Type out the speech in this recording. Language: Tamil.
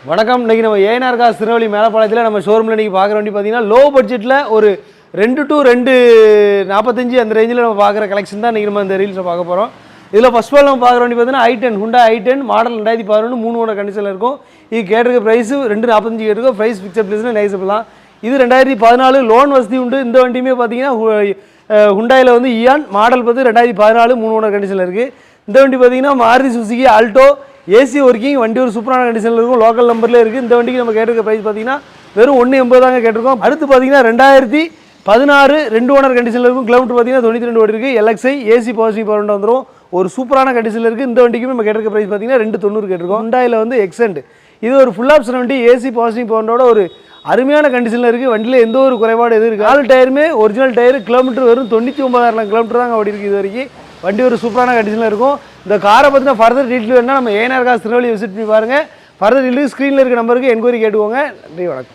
வணக்கம். இன்றைக்கி நம்ம ஏஎன்ஆர் கார்ஸ் திருநெல்வேலி மேலப்பாளையத்தில் நம்ம ஷோரூமில் இன்றைக்கி பார்க்குற வண்டி பார்த்தீங்கன்னா லோ பட்ஜெட்டில் ஒரு 2 to 2.45 அந்த ரேஞ்சில் நம்ம பார்க்குற கலெக்ஷன் தான் இன்றைக்கி நம்ம இந்த ரீல்ஸில் பார்க்க போகிறோம். இதில் ஃபஸ்ட் ஆல் நம்ம பார்க்குற வண்டி பார்த்தீங்கன்னா i10 ஹுண்டா i10 மாடல் 2011 3 ஓனர் கண்டிஷனில் இருக்கும். இது கேட்டிருக்க ப்ரைஸ் 2.45 கேட்டிருக்கோம். ப்ரைஸ் ஃபிக்ஸட் ப்ரைஸ்னு நைஸபிள் தான். இது 2014 லோன் வசதி உண்டு. இந்த வண்டியுமே பார்த்தீங்கன்னா ஹுண்டாயில் வந்து இயான் மாடல் பார்த்து 2014 3 ஓனர் கண்டிஷனில் இருக்குது. இந்த வண்டி பார்த்தீங்கன்னா Maruti Suzuki Alto AC working வண்டி ஒரு சூப்பரான கண்டிஷனில் இருக்கும். லோக்கல் நம்பர்லேயே இருக்குது. இந்த வண்டிக்கு நம்ம கேட்டிருக்க ப்ரைஸ் பார்த்தீங்கன்னா வெறும் 1.80 தாங்க கேட்டிருக்கோம். அடுத்து பார்த்தீங்கன்னா 2016 2 ஓனர் கண்டிஷனில் இருக்கும். கிலோமீட்டர் பார்த்தீங்கன்னா 92 ஓடி இருக்குது. எல்எக்ஸ்ஐ ஏசி பாசிட்டிவ் பவர் வந்துடும். ஒரு சூப்பரான கண்டிஷனில் இருக்குது. இந்த வண்டிக்குமே நம்ம கேட்டிருக்க ப்ரைஸ் பார்த்தீங்கன்னா 2.90 கேட்டிருக்கோம். ஹுண்டாயில் வந்து எக்ஸென்ட் இது ஒரு ஃபுல் ஆப்ஷன் வண்டி. ஏசி பாசிட்டிவ் பவரோட ஒரு அருமையான கண்டிஷனில் இருக்குது. வண்டியில் எந்த ஒரு குறைபாடு எதுவும் இருக்குது. 4 டயருமே ஒரிஜினல் டயர். கிலோமீட்டர் வெறும் 99,000 கிலோமீட்டர் தாங்க ஓடி இருக்குது இது வரைக்கும். வண்டி ஒரு சூப்பரான கண்டிஷனில் இருக்கும். இந்த காரை பற்றின ஃபர்தர் டீட்டெயில் வேணால் நம்ம ஏஎன்ஆர் கார்ஸ் திருநெல்வேலி விசிட் பண்ணி பாருங்கள். ஃபர்தர் டீட்டெயில் ஸ்க்ரீனில் இருக்க நம்பருக்கு என்கொயரி கேட்டுக்கோங்க. நன்றி, வணக்கம்.